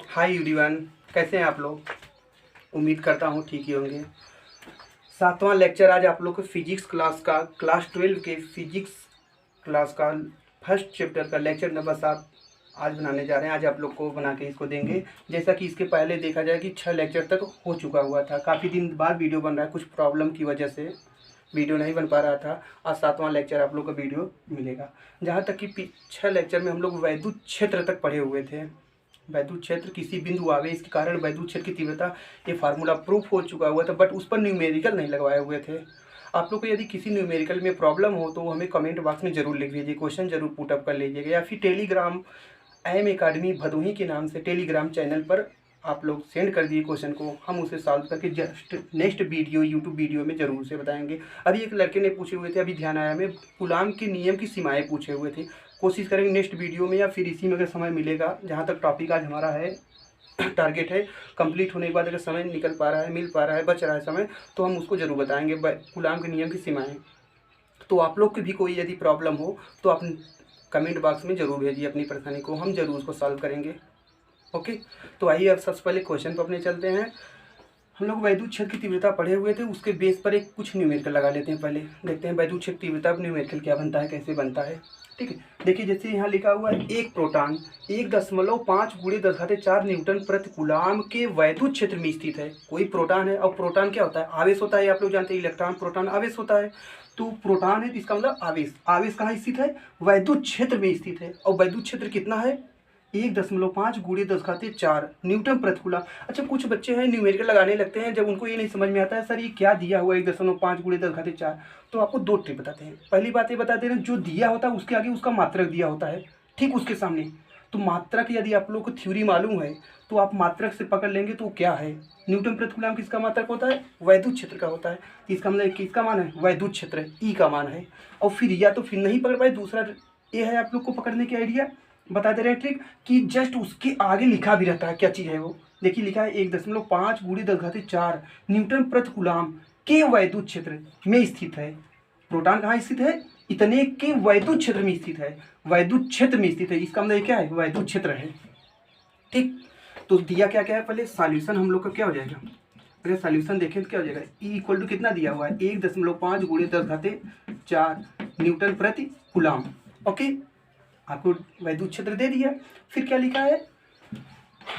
Hi everyone, कैसे हैं आप लोग। उम्मीद करता हूँ ठीक ही होंगे। सातवां लेक्चर आज आप लोग को फिजिक्स क्लास का, क्लास 12 के फिजिक्स क्लास का फर्स्ट चैप्टर का लेक्चर नंबर 7 आज बनाने जा रहे हैं। आज आप लोग को बना के इसको देंगे। जैसा कि इसके पहले देखा जाए कि 6 लेक्चर तक हो चुका हुआ था। काफ़ी दिन बाद वीडियो बन रहा है, कुछ प्रॉब्लम की वजह से वीडियो नहीं बन पा रहा था। आज 7वां लेक्चर आप लोग का वीडियो मिलेगा। जहाँ तक कि 6 लेक्चर में हम लोग वैद्युत क्षेत्र तक पढ़े हुए थे। वैद्युत क्षेत्र किसी बिंदु आवेश के कारण वैद्युत क्षेत्र की तीव्रता, ये फार्मूला प्रूफ हो चुका हुआ था, बट उस पर न्यूमेरिकल नहीं लगवाए हुए थे। आप लोग को यदि किसी न्यूमेरिकल में प्रॉब्लम हो तो हमें कमेंट बॉक्स में जरूर लिख दीजिए, क्वेश्चन जरूर पुटअप कर लीजिएगा, या फिर टेलीग्राम एम एकेडमी भदोही के नाम से टेलीग्राम चैनल पर आप लोग सेंड कर दिए क्वेश्चन को। हम उसे सॉल्व करके just next video YouTube video में जरूर से बताएंगे। अभी एक लड़के ने पूछे हुए थे, अभी ध्यान आया हमें, कूलाम के नियम की सीमाएं पूछे हुए थे। कोशिश करेंगे नेक्स्ट वीडियो में या फिर इसी में अगर समय मिलेगा। जहाँ तक टॉपिक आज हमारा है, टारगेट है कंप्लीट होने के बाद अगर समय निकल पा रहा है, मिल पा रहा है, बच रहा है समय, तो हम उसको जरूर बताएंगे, कूलाम के नियम की सीमाएं। तो आप लोग की भी कोई यदि प्रॉब्लम हो तो आप कमेंट बॉक्स में जरूर भेजिए अपनी परेशानी को, हम जरूर उसको सॉल्व करेंगे। ओके, तो आइए अब सबसे पहले क्वेश्चन पर अपने चलते हैं। हम लोग वैद्युत क्षेत्र की तीव्रता पढ़े हुए थे, उसके बेस पर एक कुछ न्यूमेरिकल लगा लेते हैं। पहले देखते हैं वैद्युत क्षेत्र तीव्रता न्यूमेरिकल क्या बनता है, कैसे बनता है। ठीक है, देखिए जैसे यहाँ लिखा हुआ है, एक प्रोटॉन 1.5 × 10⁴ न्यूटन प्रति कूलाम के वैद्युत क्षेत्र में स्थित है। कोई प्रोटॉन है, और प्रोटॉन क्या होता है, आवेश होता है। आप लोग जानते हैं इलेक्ट्रॉन प्रोटॉन आवेश होता है। तो प्रोटॉन है तो इसका मतलब आवेश, आवेश कहाँ स्थित है, वैद्युत क्षेत्र में स्थित है। और वैद्युत क्षेत्र कितना है, 1.5 × 10⁴ न्यूटन प्रति कूलाम। अच्छा, कुछ बच्चे हैं न्यूमेरिकल लगाने लगते हैं, जब उनको ये नहीं समझ में आता है सर ये क्या दिया हुआ है 1.5 × 10⁴, तो आपको 2 ट्रिक बताते हैं। पहली बात ये बता दे रहे हैं, जो दिया होता है उसके आगे उसका मात्रक दिया होता है, ठीक उसके सामने। तो मात्रक यदि आप लोग को थ्योरी मालूम है तो आप मात्रक से पकड़ लेंगे तो क्या है, न्यूटन प्रति कूलाम किसका मात्रक होता है, वैद्युत क्षेत्र का होता है। इसका मतलब किसका मान है, वैद्युत क्षेत्र, ई का मान है। और फिर या तो फिर नहीं पकड़ पाए, दूसरा ये है आप लोग को पकड़ने की आइडिया बता दे रहे हैं ट्रिक, कि जस्ट उसके आगे लिखा भी रहता है। क्या चीज़ है वो, देखिए लिखा है 1.5 × 10⁴ न्यूटन प्रति कूलाम के वैद्युत क्षेत्र में स्थित है। प्रोटॉन कहाँ स्थित है, इतने के वैद्युत क्षेत्र में स्थित है, वैद्युत क्षेत्र में स्थित है। इसका मतलब क्या है, वैद्युत क्षेत्र है। ठीक, तो दिया क्या क्या है, पहले सॉल्यूशन हम लोग का क्या हो जाएगा, अगर सॉल्यूशन देखें तो क्या हो जाएगा, ई इक्वल टू कितना दिया हुआ है, 1.5 × 10⁴ न्यूटन प्रति कूलाम। ओके, आपको वैद्युत क्षेत्र दे दिया। फिर क्या लिखा है,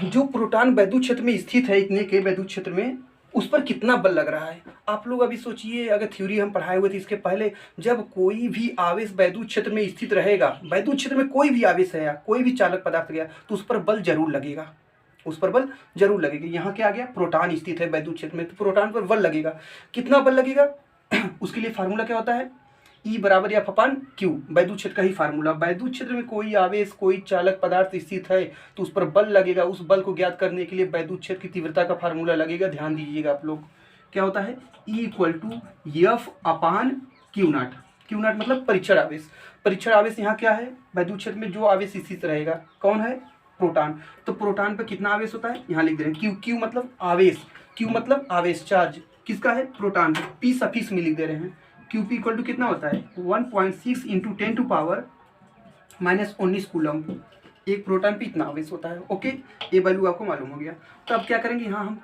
जो प्रोटॉन वैद्युत क्षेत्र में स्थित है, इतने के वैद्युत क्षेत्र में, उस पर कितना बल लग रहा है। आप लोग अभी सोचिए, अगर थ्योरी हम पढ़ाए हुए थे इसके पहले, जब कोई भी आवेश वैद्युत क्षेत्र में स्थित रहेगा, वैद्युत क्षेत्र में कोई भी आवेश है या कोई भी चालक पदार्थ गया, तो उस पर बल जरूर लगेगा, उस पर बल जरूर लगेगा। यहाँ क्या आ गया, प्रोटॉन स्थित है वैद्युत क्षेत्र में, तो प्रोटॉन पर बल लगेगा। कितना बल लगेगा उसके लिए फार्मूला क्या होता है, ई बराबर या F/Q, वैद्युत क्षेत्र का ही फार्मूला। वैद्युत क्षेत्र में कोई आवेश, कोई चालक पदार्थ स्थित है तो उस पर बल लगेगा। उस बल को ज्ञात करने के लिए वैद्युत क्षेत्र की तीव्रता का फार्मूला लगेगा। ध्यान दीजिएगा आप लोग, क्या होता है, E = F/Q0। Q0 मतलब परीक्षण आवेश। परीक्षण आवेश यहाँ क्या है, वैद्युत क्षेत्र में जो आवेश स्थित रहेगा कौन है, प्रोटॉन। तो प्रोटॉन पर कितना आवेश होता है, यहाँ लिख दे रहे हैं Q मतलब आवेश, Q मतलब आवेश, चार्ज किसका है, प्रोटॉन। P सफिक्स में लिख दे रहे हैं। QP इक्वल टू कितना होता है, 1.6 × 10⁻⁻19 कूलम। एक प्रोटॉन पे इतना आवेश होता है। ओके, ये वैल्यू आपको मालूम हो गया। तो अब क्या करेंगे, यहाँ हम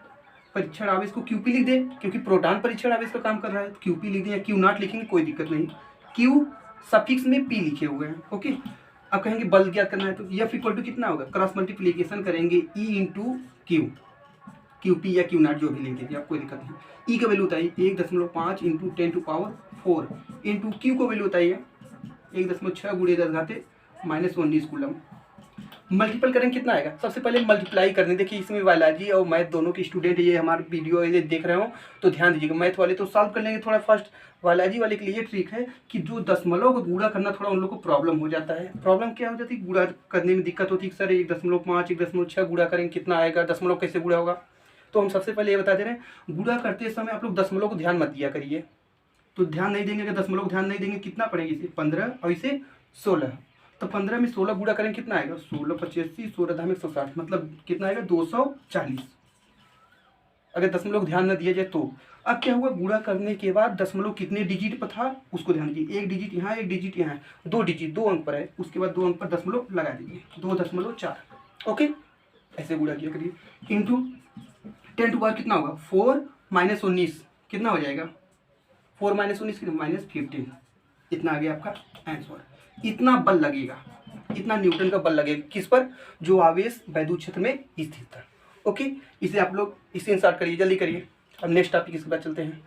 परीक्षण आवेश को QP लिख दें, क्योंकि प्रोटॉन परीक्षण आवेश का काम कर रहा है। QP लिख दें या Q0 लिखेंगे, कोई दिक्कत नहीं। Q सफिक्स में P लिखे हुए हैं। ओके, अब कहेंगे बल ज्ञात करना है, तो F इक्वल टू कितना होगा, क्रॉस मल्टीप्लीकेशन करेंगे E × Q, QP या Q0 जो भी लिख दीजिए आप, कोई दिक्कत नहीं। E का वैल्यू होता है 1.5 × 10⁴ इंटू Q को वैल्यू होता है 1.6 × 10⁻19 कूलम। मल्टीपल करेंगे कितना आएगा, सबसे पहले मल्टीप्लाई करने। देखिए इसमें बायोलॉजी और मैथ दोनों के स्टूडेंट ये हमारे वीडियो ये देख रहे हो तो ध्यान दीजिएगा। मैथ वाले तो सॉल्व कर लेंगे थोड़ा फास्ट, बायोलॉजी वाले के लिए ट्रिक है कि जो दशमलव को गुणा करना थोड़ा उन लोग को प्रॉब्लम हो जाता है। प्रॉब्लम क्या हो जाती है, गुणा करने में दिक्कत होती है। सर 1.5 1.6 गुणा करेंगे कितना आएगा, दशमलव कैसे गुणा होगा। तो हम सबसे पहले ये बता दे रहे हैं, गुणा करते समय आप लोग दशमलव को ध्यान मत दिया करिए। तो ध्यान नहीं देंगे, अगर दशमलव ध्यान नहीं देंगे कितना पड़ेगा, इसे 15 और इसे 16। तो 15 में 16 गुणा करेंगे कितना आएगा, 16 85, 16 धाम 160, मतलब कितना आएगा 240। अगर दशमलव ध्यान न दिया जाए तो। अब क्या हुआ, गुणा करने के बाद दशमलव कितने डिजिट पर था उसको ध्यान दीजिए। एक डिजिट यहाँ, एक डिजिट यहाँ, 2 डिजिट 2 अंक पर है, उसके बाद 2 अंक पर दशमलव लगा दीजिए, 2.4। ओके, ऐसे गुणा किया करिए, इंटू 10 टू पावर कितना होगा 4 माइनस 19 कितना हो जाएगा 4 माइनस 19 -15, इतना आ गया आपका आंसर। इतना बल लगेगा, इतना न्यूटन का बल लगेगा किस पर, जो आवेश वैद्युत क्षेत्र में स्थित है। ओके, इसे आप लोग इसे इंसर्ट करिए, जल्दी करिए। अब नेक्स्ट टॉपिक इसके बाद चलते हैं।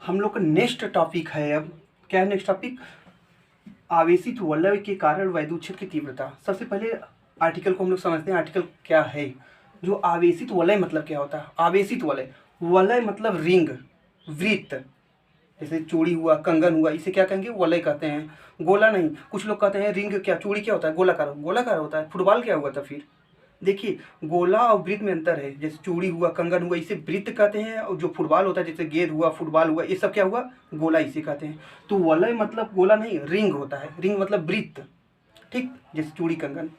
हम लोग का नेक्स्ट टॉपिक है, अब क्या है नेक्स्ट टॉपिक, आवेशित वलय के कारण वैद्युत क्षेत्र की तीव्रता। सबसे पहले आर्टिकल को हम लोग समझते हैं, आर्टिकल क्या है। जो आवेशित वलय मतलब क्या होता है, आवेशित वलय, वलय मतलब रिंग, वृत्त, जैसे चूड़ी हुआ, कंगन हुआ, इसे क्या कहेंगे वलय कहते हैं, गोला नहीं। कुछ लोग कहते हैं रिंग क्या, चूड़ी क्या होता है, गोलाकार, गोलाकार होता है। फुटबॉल क्या हुआ था फिर, देखिए गोला और वृत्त में अंतर है। जैसे चूड़ी हुआ, कंगन हुआ, इसे वृत्त कहते हैं, और जो फुटबॉल होता है जैसे गेंद हुआ, फुटबॉल हुआ, ये सब क्या हुआ, गोला, इसे कहते हैं। तो वलय मतलब गोला नहीं, रिंग होता है, रिंग मतलब वृत्त, ठीक, जैसे चूड़ी कंगन।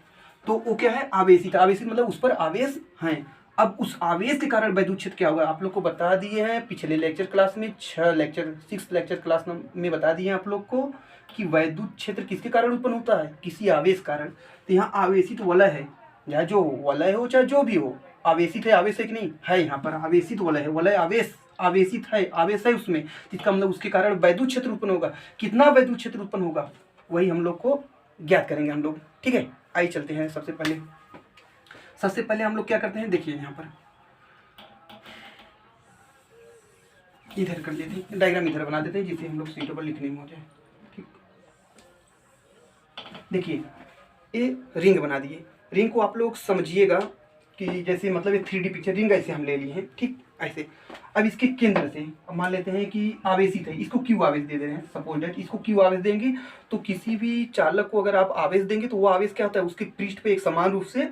तो वो क्या है, आवेशित, आवेशित मतलब उस पर आवेश है। अब उस आवेश के कारण वैद्युत क्षेत्र क्या होगा, आप लोग को बता दिए हैं पिछले लेक्चर क्लास में, 6 लेक्चर क्लास में बता दिए हैं आप लोग को कि वैद्युत क्षेत्र किसके कारण उत्पन्न होता है, किसी आवेश कारण। तो यहाँ आवेशित वलय है, या जो वलय हो चाहे जो भी हो, आवेशित है, आवेश है कि नहीं है, यहाँ पर आवेशित वलय है, वलय आवेश, आवेशित है, आवेश है उसमें, इसका मतलब उसके कारण वैद्युत क्षेत्र उत्पन्न होगा। कितना वैद्युत क्षेत्र उत्पन्न होगा वही हम लोग को ज्ञात करेंगे हम लोग, ठीक है। आइए चलते हैं। सबसे पहले हम लोग क्या करते हैं, देखिए यहाँ पर इधर कर लेते हैं, डायग्राम इधर बना देते हैं जिससे हम लोग सीटेबल लिखने में हो जाए, ठीक। देखिए ये रिंग बना दिए, रिंग को आप लोग समझिएगा कि जैसे मतलब ये 3D पिक्चर रिंग ऐसे हम ले लिए हैं, ठीक ऐसे। अब इसके केंद्र से मान लेते हैं कि आवेशित है, इसको क्यू आवेश दे रहे हैं, सपोज दैट इसको क्यू आवेश देंगे। तो किसी भी चालक को अगर आप आवेश देंगे तो वो आवेश क्या होता है, उसके पृष्ठ पे एक समान रूप से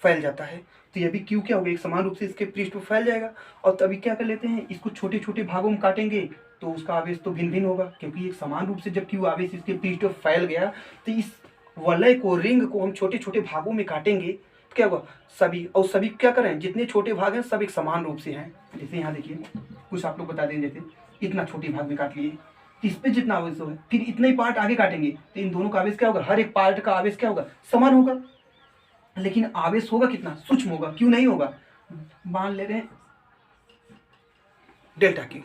फैल जाता है। तो ये भी क्यू क्या होगा, एक समान रूप से इसके पृष्ठ पे फैल जाएगा। और तभी क्या कर लेते हैं, इसको छोटे छोटे भागों में काटेंगे तो उसका आवेश तो भिन्न भिन्न होगा, क्योंकि एक समान रूप से जब क्यू आवेश इसके पृष्ठ पे फैल गया तो इस वलय को, रिंग को हम छोटे छोटे भागों में काटेंगे तो क्या होगा, सभी, और सभी क्या करें, जितने छोटे भाग हैं सब एक समान रूप से हैं। जैसे यहाँ देखिए कुछ आप लोग बता दें, जैसे इतना छोटे भाग में काट लिए, इस पे जितना आवेश होगा, फिर इतना ही पार्ट आगे काटेंगे तो इन दोनों का आवेश क्या होगा, हर एक पार्ट का आवेश क्या होगा, समान होगा। लेकिन आवेश होगा कितना, सूक्ष्म होगा। क्यों नहीं होगा, मान ले रहे हैं डेल्टा क्यू,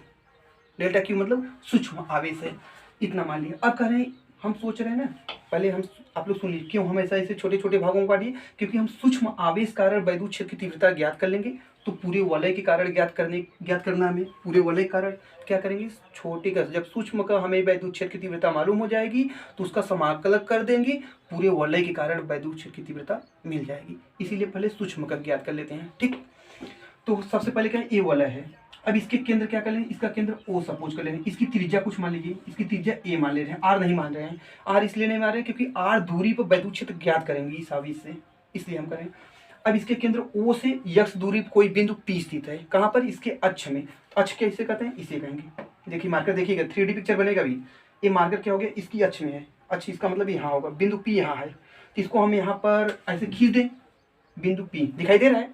डेल्टा क्यू मतलब सूक्ष्म आवेश है, इतना मान लिया। अब कह रहे हैं, हम सोच रहे हैं ना, पहले हम, आप लोग सुन लीजिए क्यों हम ऐसा ऐसे छोटे छोटे भागों में काटिए, क्योंकि हम सूक्ष्म आवेश कारण वैद्युत क्षेत्र की तीव्रता ज्ञात कर लेंगे। तो पूरे वलय के कारण ज्ञात करना हमें, पूरे वलय के कारण क्या करेंगे, छोटे का, जब सूक्ष्म का हमें वैद्युत क्षेत्र की तीव्रता मालूम हो जाएगी तो उसका समाकलन कर देंगे, पूरे वलय के कारण वैद्युत क्षेत्र की तीव्रता मिल जाएगी। इसीलिए पहले सूक्ष्म का ज्ञात कर लेते हैं, ठीक। तो सबसे पहले क्या है, ए वलय है। अब इसके केंद्र क्या कर लें, इसका केंद्र ओ सपोज कर ले रहे हैं, इसकी त्रिज्या कुछ मान लीजिए, इसकी त्रिज्या ए मान ले रहे हैं, आर नहीं मान रहे हैं। आर इसलिए नहीं मान रहे हैं क्योंकि आर दूरी पर वैद्युत क्षेत्र ज्ञात करेंगे इस आवेश से, इसलिए हम करें। अब इसके केंद्र ओ से यक्ष दूरी पर कोई बिंदु पी स्थित है, कहाँ पर, इसके अक्ष में। अक्ष कैसे कहते हैं, इसे कहेंगे। देखिए मार्कर देखिएगा, 3D पिक्चर बनेगा भी, ये मार्कर क्या हो गया, इसकी अक्ष में है, अक्ष इसका मतलब यहाँ होगा, बिंदु पी यहाँ है, तो इसको हम यहाँ पर ऐसे खींच दें, बिंदु पी दिखाई दे रहा है,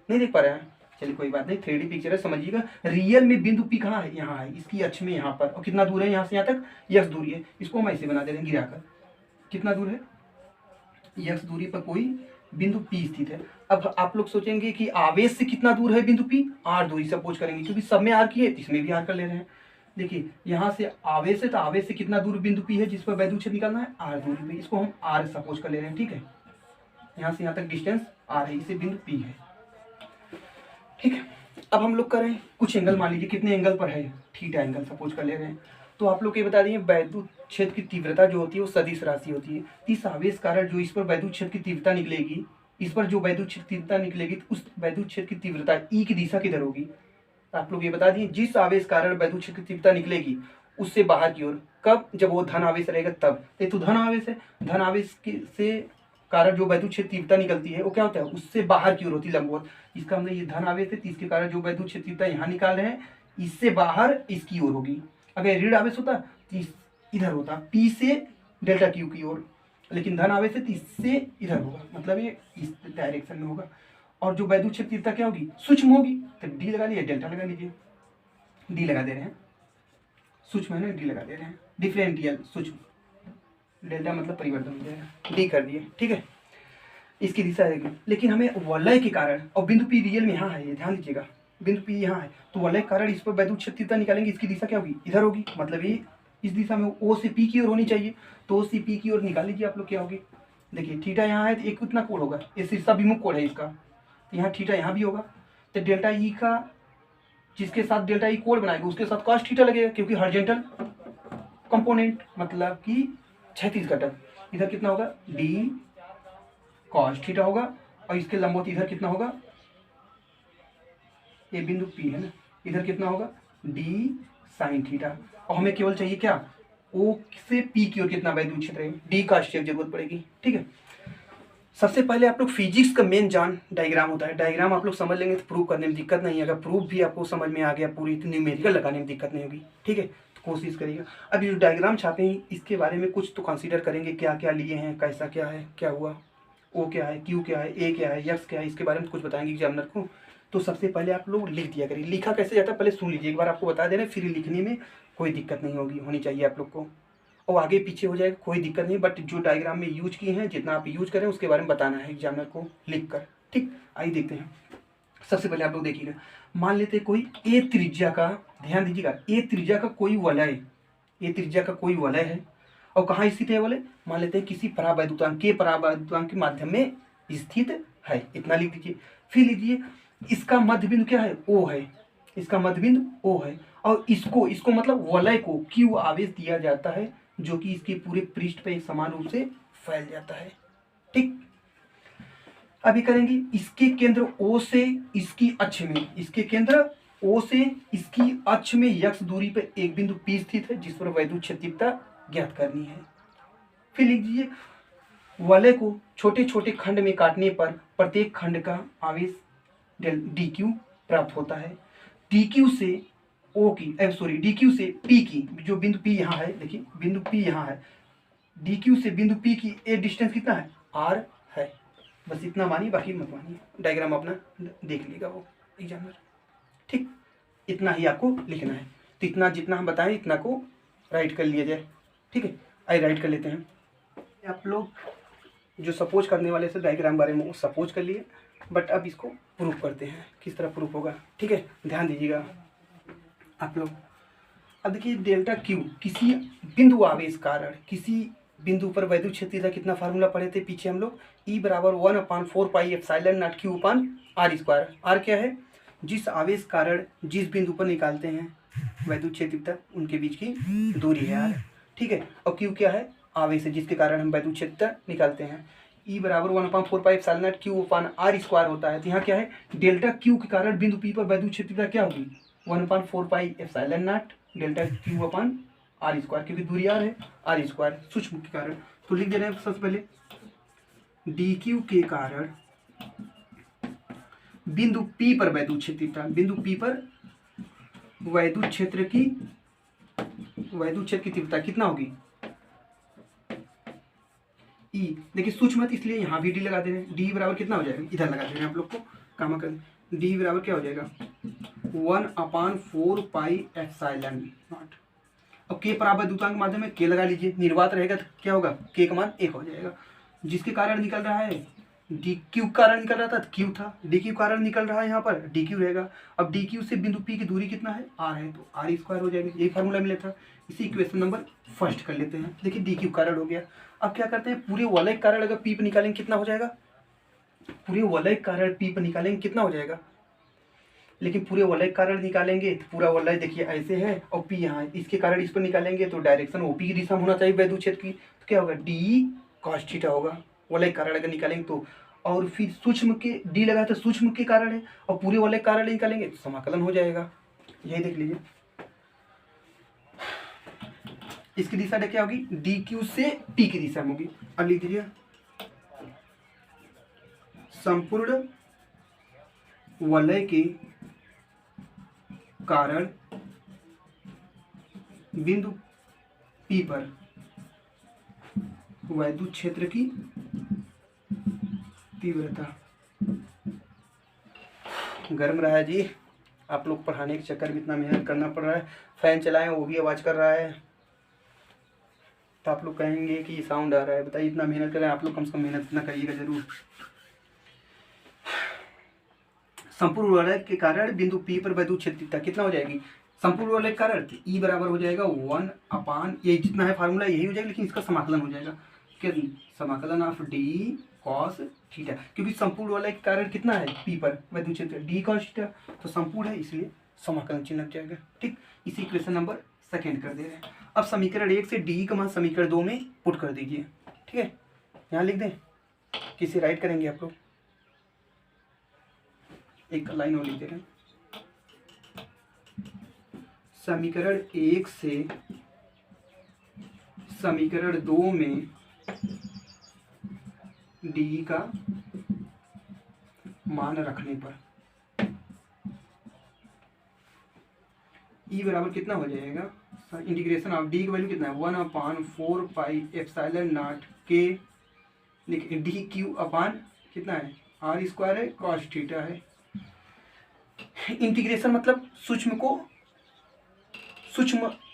नहीं देख पा रहे हैं, चलिए कोई बात नहीं, 3D पिक्चर है, समझिएगा। रियल में बिंदु पी कहाँ है, यहाँ है, इसकी अक्ष में यहाँ पर। और कितना दूर है यहाँ से यहाँ तक, यक्ष दूरी है, इसको हम ऐसे बना दे रहे हैं गिराकर, कितना दूर है, यक्ष दूरी पर कोई बिंदु पी स्थित है। अब आप लोग सोचेंगे कि आवेश से कितना दूर है बिंदु पी, आर दूरी सपोज करेंगे, क्योंकि सब में आर की है, इसमें भी आर कर ले रहे हैं। देखिए यहाँ से आवेश है, तो आवेश से कितना दूर बिंदु पी है जिस पर वैद्युत क्षेत्र निकालना है, आर दूरी पे, इसको हम आर सपोज कर ले रहे हैं, ठीक है। यहाँ से यहाँ तक डिस्टेंस आर है, इसे बिंदु पी है, ठीक है। अब हम लोग करें कुछ एंगल, मान लीजिए कितने एंगल पर है, थीटा एंगल सपोज कर ले रहे हैं। तो आप लोग ये बता दिए वैद्युत क्षेत्र की तीव्रता जो होती है वो सदिश राशि होती है। इस आवेश कारण जो इस पर वैद्युत क्षेत्र की तीव्रता निकलेगी, इस पर जो वैद्युत क्षेत्र की तीव्रता निकलेगी, तो उस वैद्युत क्षेत्र की तीव्रता ई की दिशा किधर होगी। तो आप लोग ये बता दिए जिस आवेश कारण वैद्युत क्षेत्र की तीव्रता निकलेगी उससे बाहर की ओर, कब, जब वो धन आवेश रहेगा तब। तो धन आवेश है, धन आवेश से कारण जो वैद्युत क्षेत्र तीव्रता निकलती है वो क्या होता है, उससे बाहर की ओर होती है, लंबवत। इसका मतलब ये धन आवेश है, इसके कारण जो वैद्युत क्षेत्र तीव्रता यहाँ निकाल रहे हैं इससे बाहर इसकी ओर होगी। अगर ऋण आवेश होता तो इधर होता, पी से डेल्टा क्यू की ओर, लेकिन धन आवेश है तो इससे इधर होगा, मतलब ये इस डायरेक्शन में होगा। और जो वैद्युत क्षेत्र तीव्रता क्या होगी, सूक्ष्म होगी, तो डी लगा लीजिए, डेल्टा लगा लीजिए, डी लगा दे रहे हैं, सूक्ष्म है ना, डी लगा दे रहे हैं, डिफरेंशियल सूक्ष्म, डेल्टा मतलब परिवर्तन हो जाएगा, डी कर दिए, ठीक है। इसकी दिशा रहेगी, लेकिन हमें वलय के कारण, और बिंदु पी रियल में यहाँ है, ये ध्यान दीजिएगा, बिंदु पी यहाँ है, तो वलय के कारण इस पर वैद्युत क्षेत्र तीव्रता निकालेंगे, इसकी दिशा क्या होगी, इधर होगी, मतलब ये इस दिशा में ओ से पी की ओर होनी चाहिए, तो ओ से पी की ओर निकाल लीजिए आप लोग, क्या होगी, देखिए थीटा यहाँ है तो एक कितना कोण होगा, ये शीर्षाभिमुख कोण है इसका, तो यहाँ थीटा यहाँ भी होगा, तो डेल्टा ई का जिसके साथ डेल्टा ई कोण बनाएगा उसके साथ कॉस थीटा लगेगा, क्योंकि हॉरिजॉन्टल कंपोनेंट मतलब कि क्षैतिज घटक, इधर कितना होगा डी कॉस थीटा होगा, और इसके लंबवत इधर कितना होगा, ये बिंदु पी है ना, इधर कितना होगा डी साइन थीटा, और हमें केवल चाहिए क्या, ओ से पी की ओर कितना वैद्युत क्षेत्र है, डी का स्टेप जरूरत पड़ेगी। ठीक है, सबसे पहले आप लोग फिजिक्स का मेन जान डायग्राम होता है, डायग्राम आप लोग समझ लेंगे तो प्रूव करने में दिक्कत नहीं है, अगर प्रूफ भी आपको समझ में आ गया पूरी तो न्यूमेरिकल लगाने में दिक्कत नहीं होगी। ठीक है, तो कोशिश करिएगा। अब ये जो डायग्राम चाहते हैं इसके बारे में कुछ तो कंसीडर करेंगे, क्या क्या लिए हैं, कैसा क्या है, क्या हुआ, ओ क्या है, क्यू क्या है, ए क्या है, एक्स क्या है, इसके बारे में कुछ बताएंगे एग्जामिनर को। तो सबसे पहले आप लोग लिख दिया करिए, लिखा कैसे जाता है पहले सुन लीजिए, एक बार आपको बता दे रहे, फिर लिखने में कोई दिक्कत नहीं होनी चाहिए आप लोग को, और आगे पीछे हो जाएगा कोई दिक्कत नहीं, बट जो डायग्राम में यूज किए हैं जितना आप यूज करें उसके बारे में बताना है एग्जामिनर को लिख कर। ठीक, आइए देखते हैं। सबसे पहले आप लोग देखिएगा, मान लेते हैं कोई ए त्रिज्या का, ध्यान दीजिएगा, ए त्रिज्या का कोई वलय, ए त्रिज्या का कोई वलय है, और कहाँ स्थित है वलय, मान लेते हैं किसी परावैद्युतांक के परावैद्युतांक के माध्यम में स्थित है, इतना लिख दीजिए। फिर लीजिए इसका मध्य बिंदु क्या है, ओ है, इसका मध्य बिंदु ओ है, और इसको मतलब वलय को क्यू आवेश दिया जाता है, जो कि इसके पूरे पृष्ठ पे एक समान रूप से फैल जाता है। ठीक, अभी करेंगे इसके केंद्र ओ से इसकी अक्ष में, इसके केंद्र ओ से इसकी अक्ष में यक्ष दूरी पर एक बिंदु पी स्थित है, जिस पर वैद्युत क्षेत्रता ज्ञात करनी है। फिर लिख दीजिए वलय को छोटे छोटे खंड में काटने पर प्रत्येक खंड का आवेश डी क्यू प्राप्त होता है। डी क्यू से ओ की डी क्यू से पी की, जो बिंदु पी यहाँ है, देखिए बिंदु पी यहाँ है, डी क्यू से बिंदु पी की ए डिस्टेंस कितना है, आर है, बस इतना मानिए, बाकी मत मानिए, डायग्राम अपना देख लीजिएगा वो एग्जामिनर। ठीक, इतना ही आपको लिखना है, तो इतना जितना हम बताएं इतना को राइट कर लिया जाए। ठीक है, आइए राइट कर लेते हैं। आप लोग जो सपोज करने वाले से डायग्राम बारे में वो सपोज कर लिए, बट अब इसको प्रूफ करते हैं, किस तरह प्रूफ होगा। ठीक है, ध्यान दीजिएगा आप लोग। अब देखिए डेल्टा क्यू किसी बिंदु आवेश कारण किसी बिंदु पर वैद्युत क्षेत्र का कितना फार्मूला पढ़े थे पीछे हम लोग, E बराबर 1/4 pi epsilon naught Q upon R square. R क्या है, जिस आवेश कारण जिस बिंदु पर निकालते हैं वैद्युत क्षेत्र उनके बीच की दूरी है आर। ठीक है, और Q क्या है, आवेश है जिसके कारण हम वैद्युत क्षेत्र निकालते हैं। E बराबर 1/4 pi epsilon naught Q upon R square होता है, तो यहाँ क्या है, डेल्टा क्यू के कारण बिंदु P पर वैद्युत क्षेत्र क्या होगी, 1/4 pi epsilon naught delta Q upon R square, क्योंकि दूरी आर है, आर स्क्वायर सूक्ष्म के कारण। तो लिख दे रहे हैं सबसे पहले डी क्यू के कारण बिंदु पी पर वैद्युत क्षेत्र, बिंदु पी पर वैद्युत क्षेत्र की तीव्रता कितना होगी, ई। देखिए सूक्ष्म है इसलिए यहाँ भी डी लगा दे रहे हैं, डी बराबर कितना हो जाएगा, इधर लगा दे रहे हैं आप लोग को काम कर, डी बराबर क्या हो जाएगा 1/4 पाई एप्सिलॉन नॉट, और के परावैद्युतांक के माध्यम में के लगा लीजिए, निर्वात रहेगा तो क्या होगा, के का मान 1 हो जाएगा, जिसके कारण निकल रहा है डी क्यू कारण निकल रहा था क्यू था, डी क्यू कारण निकल रहा है यहाँ पर डी क्यू रहेगा। अब डी क्यू से बिंदु पी की दूरी कितना है, आर है, तो आर स्क्वायर हो जाएगा, ये फार्मूला मिला था। इसी इक्वेशन नंबर फर्स्ट कर लेते हैं। देखिए डी क्यू कारण हो गया। अब क्या करते हैं, पूरे वलय कारण अगर पी पर निकालेंगे कितना हो जाएगा, पूरे वलय कारण पी पर निकालेंगे कितना हो जाएगा, लेकिन पूरे वलय कारण निकालेंगे तो पूरा वलय देखिए ऐसे है और पी यहाँ है, इसके कारण इस पर निकालेंगे तो डायरेक्शन ओपी की दिशा में होना चाहिए वैद्युत क्षेत्र की, तो क्या होगा डी कॉस थीटा होगा वलय कारण अगर निकालेंगे तो। और फिर सूक्ष्म के डी लगा तो सूक्ष्म के कारण है, और पूरे वलय कारण निकालेंगे तो समाकलन हो जाएगा, यही देख लीजिए। इसकी दिशा क्या होगी, डी क्यू से पी की दिशा में होगी। अब लिख दीजिए संपूर्ण वलय के कारण बिंदु पी पर वैद्युत क्षेत्र की तीव्रता। गर्म रहा है जी, आप लोग पढ़ाने के चक्कर में इतना मेहनत करना पड़ रहा है, फैन चलाएं वो भी आवाज कर रहा है। तो आप लोग कहेंगे कि साउंड आ रहा है। बताइए, इतना मेहनत कर रहे हैं आप लोग, कम से कम मेहनत इतना करिएगा जरूर। संपूर्ण वलय के कारण बिंदु P पर वैद्युत क्षेत्र कितना हो जाएगी? संपूर्ण वलय के कारण E बराबर हो जाएगा 1/, ये जितना है फार्मूला यही हो जाएगा, लेकिन इसका समाकलन हो जाएगा क्या? समाकलन ऑफ D cos थीटा, क्योंकि संपूर्ण वलय के कारण कितना है P पर वैद्युत क्षेत्र D cos थीटा, तो संपूर्ण है इसलिए समाकलन चिन्ह लग जाएगा। ठीक, इसी इक्वेशन नंबर सेकेंड कर दे रहे हैं। अब समीकरण 1 से D का मान समीकरण 2 में पुट कर दीजिए। ठीक है, यहाँ लिख दें, किसे राइट करेंगे आप लोग? एक लाइन और लिख दे रहे हैं। समीकरण 1 से समीकरण 2 में D का मान रखने पर E बराबर कितना हो जाएगा? इंटीग्रेशन ऑफ D की वैल्यू कितना है? 1/4πε0 के देखिए डी क्यू अपान कितना है? R स्क्वायर है, कॉस थीटा है। इंटीग्रेशन मतलब सूक्ष्म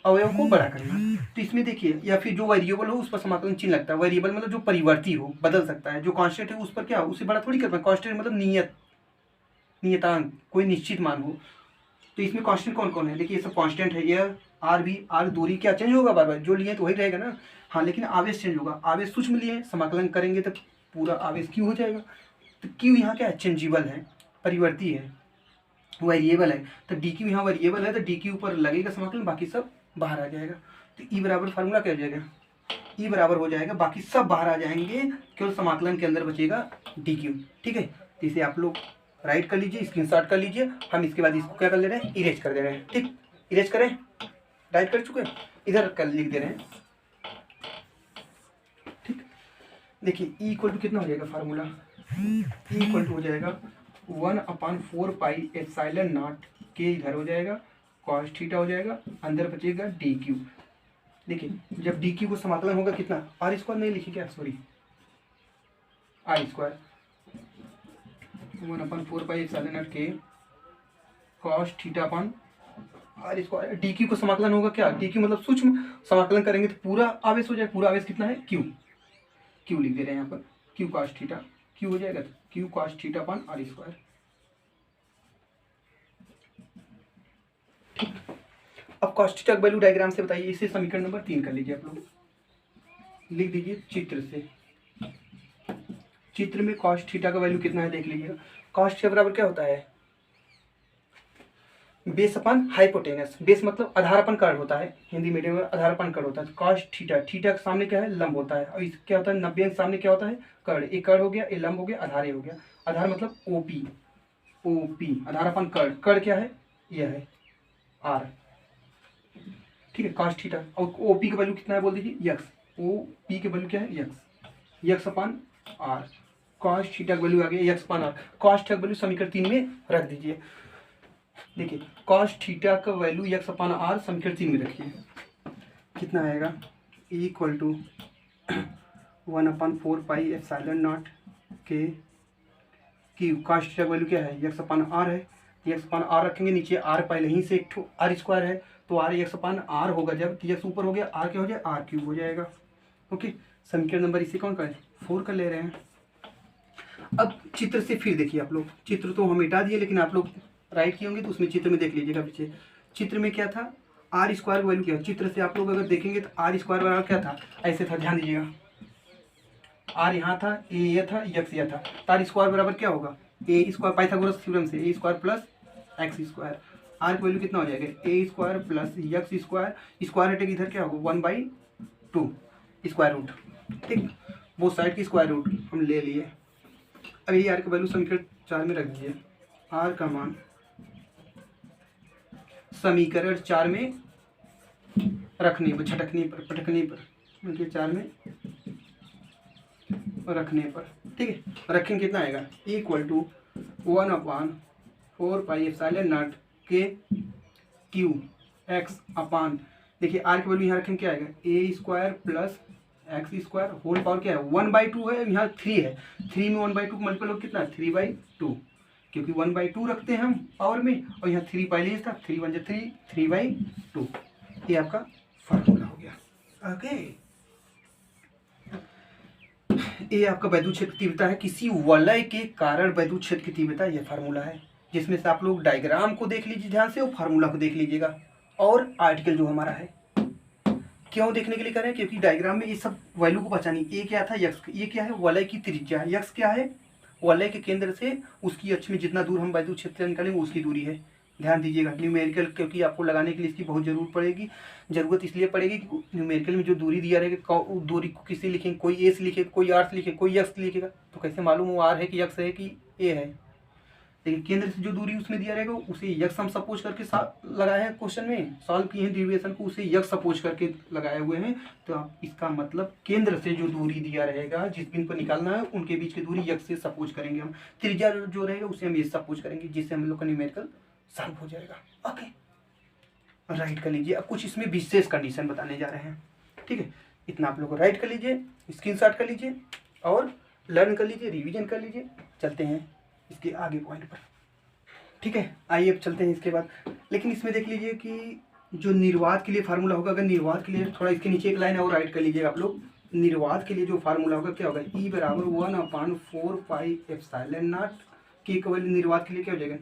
अवयव को बड़ा करना। तो इसमें देखिए, या फिर जो वेरिएबल हो उस पर समाकलन चिन्ह लगता है। वेरिएबल मतलब जो परिवर्ती हो, बदल सकता है। जो कांस्टेंट है उस पर क्या हो, उससे बड़ा थोड़ी करना। कांस्टेंट मतलब नियतांक, कोई निश्चित मान हो। तो इसमें कांस्टेंट कौन कौन है? देखिए ये सब कांस्टेंट है। यह आर दूरी क्या चेंज होगा बार बार, जो लिए तो वही रहेगा ना। हाँ, लेकिन आवेश चेंज होगा। आवेश सूक्ष्म लिए, समाकलन करेंगे तो पूरा आवेश क्यू हो जाएगा। तो क्यू यहाँ क्या है? चेंजेबल है, परिवर्ती है, वेरिएबल है। तो डी क्यू यहाँ वेरिएबल है, तो डी क्यू पर लगेगा समाकलन, बाकी सब बाहर आ जाएगा। तो ई बराबर फार्मूला क्या हो जाएगा? ई बराबर हो जाएगा, बाकी सब बाहर आ जाएंगे, केवल समाकलन के अंदर बचेगा डी क्यू। ठीक है, तो इसे आप लोग राइट कर लीजिए, स्क्रीनशॉट कर लीजिए। हम इसके बाद इसको क्या कर ले रहे हैं? इरेज कर दे रहे हैं। ठीक, इरेज करें, राइट कर चुके हैं, इधर कर लिख दे रहे हैं। ठीक, देखिए ई इक्वल टू कितना हो जाएगा फार्मूला? ई इक्वल टू हो जाएगा 1/4πε0 के, इधर हो जाएगा कॉस थीटा हो जाएगा, अंदर बचेगा डी क्यू। देखिए जब डी क्यू को समाकलन होगा कितना? आर स्क्वायर नहीं लिखी क्या, सॉरी, आर स्क्वायर 1/4πε0 के cos theta upon R square. D Q को समाकलन होगा क्या? डी क्यू मतलब सूक्ष्म, समाकलन करेंगे तो पूरा आवेश हो जाएगा। पूरा आवेश कितना है? क्यू। क्यू लिख दे रहे हैं यहाँ पर, क्यू कॉस थीटा, क्यू हो जाएगा तो Q cos theta upon R square. ठीक, अब कॉस थीटा वैल्यू डायग्राम से बताइए। इसे समीकरण नंबर 3 कर लीजिए आप लोग, लिख दीजिए चित्र से। चित्र में कॉस थीटा का वैल्यू कितना है देख लीजिएगा। कॉस थीटा बराबर क्या होता है? बेस अपन हाइपोटेनस। बेस मतलब आधारपन कर्ण होता है, हिंदी मीडियम में आधारपन कर्ण होता है। कॉस थीटा, थीटा के सामने क्या है? लंब होता है। और इस क्या होता है? 90 के सामने क्या होता है? कर्ण। एक कर्ण हो गया, एक लंब हो गया, आधार हो गया। आधार मतलब ओपी, ओपी आधारपन कर्ण। कर्ण क्या है? यह है आर। ठीक है, कॉस थीटा। और ओपी का वैल्यू कितना है बोल दीजिए? यक्स। ओपी के वैल्यू क्या है? X, x upon R. Cos theta का वैल्यू आ गया x upon R. Cos theta का वैल्यू समीकरण 3 में रख दीजिए। देखिए कॉस थीटा का वैल्यू यक्स अपान आर समीकरण 3 में रखिए, कितना आएगा? इक्वल टू 1/4πε0 के क्यू। कॉस थीटा का वैल्यू क्या है? यक्स अपान आर है। यक्स अपान आर रखेंगे, नीचे आर पहले ही से एक ठो आर स्क्वायर है, तो आर यक्स अपान आर होगा। जब यक्स ऊपर हो गया, आर क्या हो जाए? आर क्यूब हो जाएगा। ओके, समीकरण नंबर इसे कौन करें? 4 कर ले रहे हैं। अब चित्र से फिर देखिए आप लोग, चित्र तो हम मिटा दिए, लेकिन आप लोग राइट किए होंगे तो उसमें चित्र में देख लीजिएगा। पीछे चित्र में क्या था? आर स्क्वायर वैल्यू क्या? चित्र से आप लोग अगर देखेंगे तो आर स्क्वायर बराबर क्या था? ऐसे था, ध्यान दीजिएगा। आर यहाँ था, ए यह था, यक्स यह था। तो आर स्क्वायर बराबर क्या होगा? ए स्क्वायर, पाइथागोरस थ्योरम से A square plus X square. R की वैल्यू कितना हो जाएगा? A square plus X square. Square हटेगा, इधर क्या होगा? 1/2 स्क्वायर रूट। ठीक, वो साइड की स्क्वायर रूट हम ले लिए। अब यही आर की वैल्यू समीकरण 4 में रख दीजिए। आर का मान समीकरण 4 में रखने पर, झटकने पर, पटकने पर, मतलब 4 में रखने पर। ठीक है, रखेंगे कितना आएगा? इक्वल टू 1/4πε0 के क्यू एक्स अपान, देखिए आर की वैल्यू यहाँ रखेंगे क्या आएगा? A square plus X square whole power क्या है? 1/2 है, यहाँ 3 है। 3 में 1/2 मल्टीपल हो कितना? 3/2, क्योंकि 1/2 रखते हैं हम पावर में, और यहाँ 3 पहले ही था। 3 1 3, 3/2। ये आपका फार्मूला हो गया। ओके। ये आपका वैद्युत क्षेत्र की तीव्रता है, किसी वलय के कारण वैद्युत क्षेत्र की तीव्रता, ये फार्मूला है, जिसमें से आप लोग डायग्राम को देख लीजिए ध्यान से और फार्मूला को देख लीजिएगा, और आर्टिकल जो हमारा है। क्यों देखने के लिए कर रहे हैं? क्योंकि डायग्राम में ये सब वैल्यू को पहचानिए। ये क्या था? यक्स। ये क्या है? वलय की त्रिज्या। यक्स क्या है? वलय के केंद्र से उसकी अक्ष में जितना दूर हम वैद्युत क्षेत्र निकालेंगे उसकी दूरी है। ध्यान दीजिएगा न्यूमेरिकल, क्योंकि आपको लगाने के लिए इसकी बहुत ज़रूरत इसलिए पड़ेगी कि न्यूमेरिकल में जो दूरी दिया रहेगा, दूरी को किसी लिखेंगे, कोई ए से लिखे, कोई आर से लिखे, कोई यक्स लिखेगा, तो कैसे मालूम वो आर है कि यक्स है कि ए है? लेकिन केंद्र से जो दूरी उसमें दिया रहेगा उसे यक्स हम सपोज करके लगाए हैं, क्वेश्चन में सॉल्व किए हैं डेरिवेशन को, उसे यक्स सपोज करके लगाए हुए हैं। तो आप इसका मतलब केंद्र से जो दूरी दिया रहेगा, जिस बिंदु पर निकालना है उनके बीच की दूरी यक्स से सपोज करेंगे हम। त्रिज्या जो रहेगा उसे हम ये सपोज करेंगे, जिससे हम लोग का न्यूमेरिकल सॉल्व हो जाएगा। ओके, राइट कर लीजिए। अब कुछ इसमें विशेष कंडीशन बताने जा रहे हैं, ठीक है। इतना आप लोग राइट कर लीजिए, स्क्रीनशॉट कर लीजिए और लर्न कर लीजिए, रिवीजन कर लीजिए। चलते हैं इसके आगे पॉइंट पर, ठीक है। आइए अब चलते हैं इसके बाद। लेकिन इसमें देख लीजिए कि जो निर्वात के लिए फार्मूला होगा, अगर निर्वात के लिए थोड़ा इसके नीचे एक लाइन और राइट कर लीजिएगा आप लोग। निर्वात के लिए जो फार्मूला होगा क्या होगा? E बराबर 1/4πε0 के केवल निर्वात के लिए क्या हो जाएगा?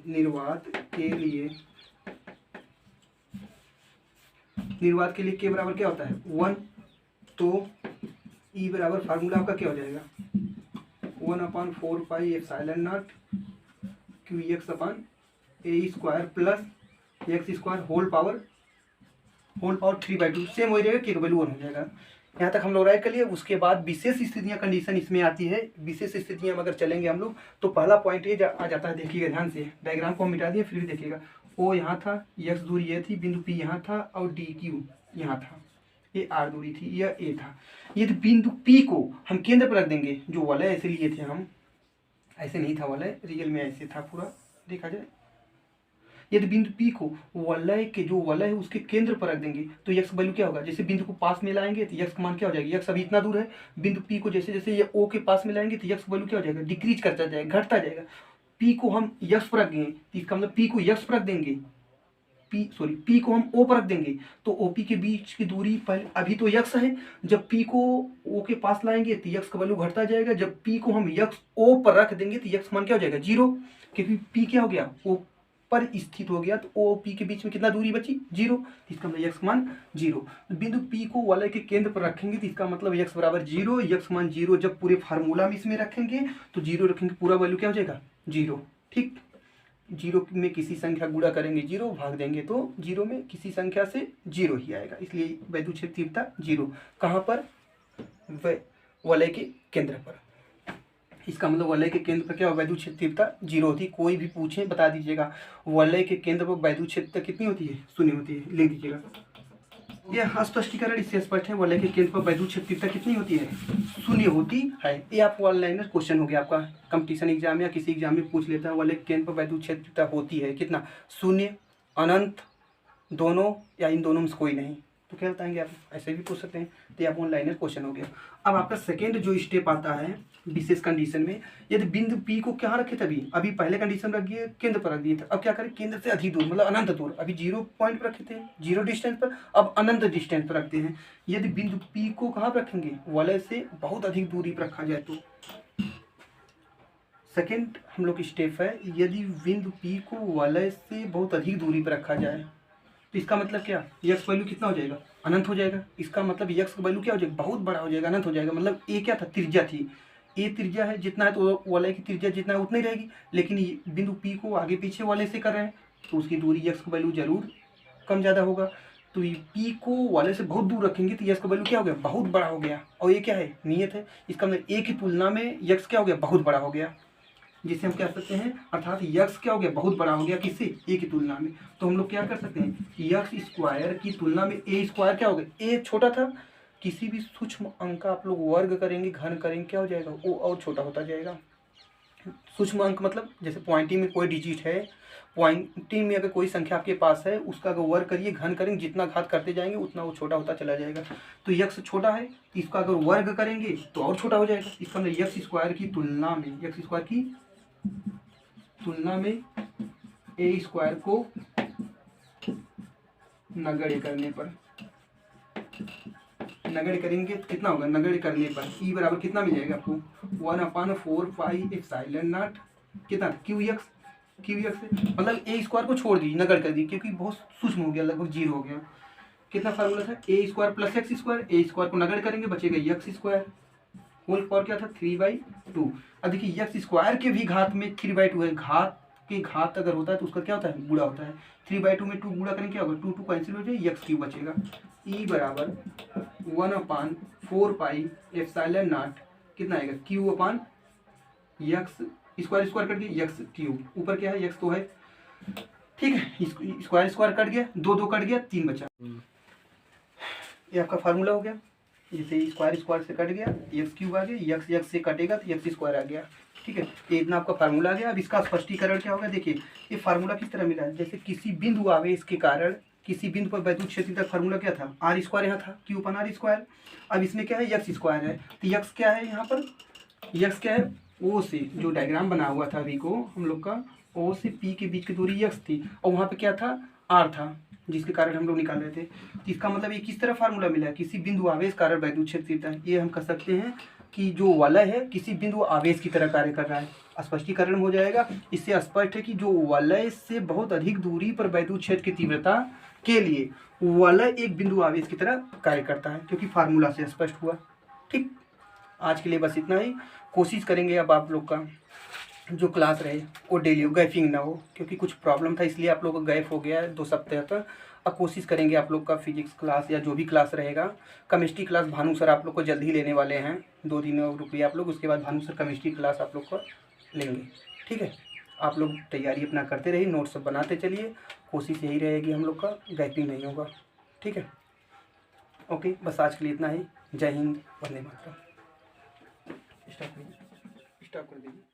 निर्वात के लिए के बराबर क्या होता है? 1। तो E बराबर फार्मूला आपका क्या हो जाएगा? 1/4πε0 QX/A² plus x² whole power 3/2। Same वही रहेगा, के का वैल्यू 1 हो जाएगा। यहाँ तक हम लोग राइट कर लिए। उसके बाद विशेष स्थितियाँ कंडीशन इसमें आती है। विशेष स्थितियाँ अगर चलेंगे हम लोग तो पहला पॉइंट ये आ जाता है, देखिएगा ध्यान से। डायग्राम को हम मिटा दिए, फिर भी देखिएगा। ओ यहाँ था, x दूरी ये थी, बिंदु P यहाँ था और DQ यहाँ था, ये R दूरी थी, यह A था। ये तो बिंदु P को हम केंद्र पर रख देंगे। जो वलय ऐसे लिए थे हम, ऐसे नहीं था वलय, रियल में ऐसे था पूरा, देखा जाए। यदि बिंदु P को वलय के जो वलय है उसके केंद्र पर रख देंगे तो यक्स वैल्यू क्या होगा? जैसे बिंदु को पास में लाएंगे तो यक्स का मान क्या हो जाएगा? यक्स अभी इतना दूर है, बिंदु P को जैसे जैसे ये O के पास में लाएंगे तो यक्स वैल्यू क्या हो जाएगा? डिक्रीज करता जाएगा, घटता जाएगा। P को हम यक्स पर रख देंगे तो इसका मतलब P को यक्स पर रख देंगे, P को हम O पर रख देंगे तो OP के बीच की दूरी पहले, अभी तो यक्स है, जब P को O के पास लाएंगे तो यक्स का वैल्यू घटता जाएगा। जब P को हम यक्स O पर रख देंगे तो यक्स मान क्या हो जाएगा? 0, क्योंकि P क्या हो गया? O पर स्थित हो गया, तो O P के बीच में कितना दूरी बची? 0। इसका मतलब यक्स मान 0। बिंदु P को वलय के केंद्र पर रखेंगे तो इसका मतलब यक्स बराबर 0, यक्स मान 0। जब पूरे फार्मूला में इसमें रखेंगे तो 0 रखेंगे, पूरा वैल्यू क्या हो जाएगा? 0, ठीक। 0 में किसी संख्या गुणा करेंगे 0, भाग देंगे तो 0 में किसी संख्या से 0 ही आएगा। इसलिए वैद्युत क्षेत्र तीव्रता 0। कहाँ पर? वलय के केंद्र पर। इसका मतलब वलय के केंद्र पर क्या हो? वैद्युत क्षेत्र तीव्रता 0 होती है। कोई भी पूछे बता दीजिएगा, वलय के केंद्र पर वैद्युत क्षेत्र कितनी होती है? 0 होती है, लिख दीजिएगा। यह स्पष्टीकरण इससे स्पष्ट है, वलय के केंद्र पर वैद्युत क्षेत्र तीव्रता कितनी होती है? 0 होती है। ये आपको ऑनलाइन क्वेश्चन हो गया, आपका कंपटीशन एग्जाम या किसी एग्जाम में पूछ लेता है, वलय के केंद्र पर वैद्युत क्षेत्र तीव्रता होती है कितना? 0, अनंत, दोनों, या इन दोनों में से कोई नहीं। तो क्या बताएंगे आप? ऐसे भी पूछ सकते हैं। तो ये आपको ऑनलाइन क्वेश्चन हो गया। अब आपका सेकेंड जो स्टेप आता है विशेष कंडीशन में, यदि बिंदु P को क्या रखे थे? अभी पहले कंडीशन रख दिए, केंद्र पर रख दिए थे। अब क्या करें? केंद्र से अधिक दूर, मतलब अनंत दूर। अभी 0 पॉइंट पर रखे थे, 0 डिस्टेंस पर, अब अनंत डिस्टेंस पर रखते हैं। यदि बिंदु P को कहाँ पर रखेंगे? वलय से बहुत अधिक दूरी पर रखा जाए तो। सेकेंड हम लोग स्टेप है, यदि बिंदु P को वलय से बहुत अधिक दूरी पर रखा जाए तो इसका मतलब क्या? यक्स वैल्यू कितना हो जाएगा? अनंत हो जाएगा। इसका मतलब यक्स का वैल्यू क्या हो जाएगा? बहुत बड़ा हो जाएगा, अनंत हो जाएगा। मतलब ए क्या था? त्रिज्या थी। ए त्रिज्या है, जितना है तो वलय की त्रिज्या जितना है उतना ही रहेगी। लेकिन बिंदु P को आगे पीछे वलय से कर रहे हैं तो उसकी दूरी यक्स का वैल्यू जरूर कम ज़्यादा होगा। तो P को वलय से बहुत दूर रखेंगे तो यक्स का वैल्यू क्या हो गया? बहुत बड़ा हो गया। और ये क्या है? नियत है। इसका मतलब ए की तुलना में यक्स क्या हो गया? बहुत बड़ा हो गया, जिसे हम कह सकते हैं, अर्थात यक्स क्या हो गया? बहुत बड़ा हो गया। किससे? ए की तुलना में। तो हम लोग क्या कर सकते हैं? यक्स स्क्वायर की तुलना में ए स्क्वायर क्या हो गया? ए छोटा था, किसी भी सूक्ष्म अंक का आप लोग वर्ग करेंगे, घन करेंगे, क्या हो जाएगा? वो और छोटा होता जाएगा। सूक्ष्म अंक मतलब जैसे पॉइंटिंग में कोई डिजिट है, पॉइंटिंग में अगर कोई संख्या आपके पास है, उसका अगर वर्ग करिए, घन करेंगे, जितना घात करते जाएंगे उतना वो छोटा होता चला जाएगा। तो यक्स छोटा है, इसका अगर वर्ग करेंगे तो और छोटा हो जाएगा। इसका मतलब यक्स स्क्वायर की तुलना में, यक्स स्क्वायर की तुलना में ए स्क्वायर को नगण्य करने पर नगण्य करेंगे तो कितना होगा, नगण्य करने पर ई बराबर कितना मिल जाएगा आपको 1/4 पाई एप्सिलॉन नॉट कितना क्यू एक्स मतलब ए स्क्वायर को छोड़ दी, नगण्य कर दी क्योंकि बहुत सूक्ष्म हो गया, लगभग जीरो हो गया। कितना फार्मूला था ए स्क्वायर प्लस एक्स स्क्वायर, ए स्क्वायर को नगण्य करेंगे बचेगा एक्स स्क्वायर होल पावर क्या था 3/2। अब देखिए एक्स स्क्वायर के भी घात में 3/2 है, घात के घात अगर होता है तो उसका क्या होता है गुणा होता है। 3/2 में 2 गुणा करेंगे क्या होगा 2 2 कैंसिल हो जाए एक्स क्यूब बचेगा। ई बराबर 1/4 पाई एप्सिलॉन नॉट कितना आएगा क्यू अपान एक्स स्क्वायर स्क्वायर कट गया एक्स क्यूब, ऊपर क्या है एक्स तो है ठीक है, स्क्वायर स्क्वायर कट गया 2 2 कट गया 3 बचा। ये आपका फार्मूला हो गया, जैसे स्क्वायर स्क्वायर से कट गया एक्स क्यूब आ गया, एक्स एक्स से कटेगा तो एक्स स्क्वायर आ गया ठीक है। ये इतना आपका फार्मूला आ गया। अब इसका स्पष्टीकरण क्या होगा, देखिए ये फार्मूला किस तरह मिला है, जैसे किसी बिंदु आवेश के कारण किसी बिंदु पर वैद्युत क्षेत्र का फार्मूला क्या था आर स्क्वायर यहाँ था क्यू अपन आर स्क्वायर। अब इसमें क्या है एक्स स्क्वायर है तो एक्स क्या है यहाँ पर, एक्स क्या है ओ से जो डायग्राम बना हुआ था अभी को हम लोग का ओ से पी के बीच की दूरी एक्स थी और वहाँ पे क्या था आर था जिसके कारण हम लोग निकाल रहे थे। तो इसका मतलब ये किस तरह फार्मूला मिला है, किसी बिंदु आवेश कारण वैद्युत क्षेत्र, ये हम कह सकते हैं कि जो वलय है किसी बिंदु आवेश की तरह कार्य कर रहा है। स्पष्टीकरण हो जाएगा, इससे स्पष्ट है कि जो वलय से बहुत अधिक दूरी पर वैद्युत क्षेत्र की तीव्रता के लिए वलय एक बिंदु आवेश की तरह कार्य करता है, क्योंकि फार्मूला से स्पष्ट हुआ। ठीक, आज के लिए बस इतना ही। कोशिश करेंगे अब आप लोग का जो क्लास रहे वो डेली हो, गैपिंग ना हो, क्योंकि कुछ प्रॉब्लम था इसलिए आप लोग को गैप हो गया है 2 सप्ताह तक। अब कोशिश करेंगे आप लोग का फिजिक्स क्लास या जो भी क्लास रहेगा, केमिस्ट्री क्लास भानु सर आप लोग को जल्दी ही लेने वाले हैं, 2 दिन और रुकिए आप लोग, उसके बाद भानु सर केमिस्ट्री क्लास आप लोग को लेंगे। ठीक है, आप लोग तैयारी अपना करते रहिए, नोट्स सब बनाते चलिए, कोशिश यही रहेगी हम लोग का गैपिंग नहीं होगा। ठीक है, ओके, बस आज के लिए इतना ही। जय हिंद, वंदे मातरम। स्टॉप कर दीजिए।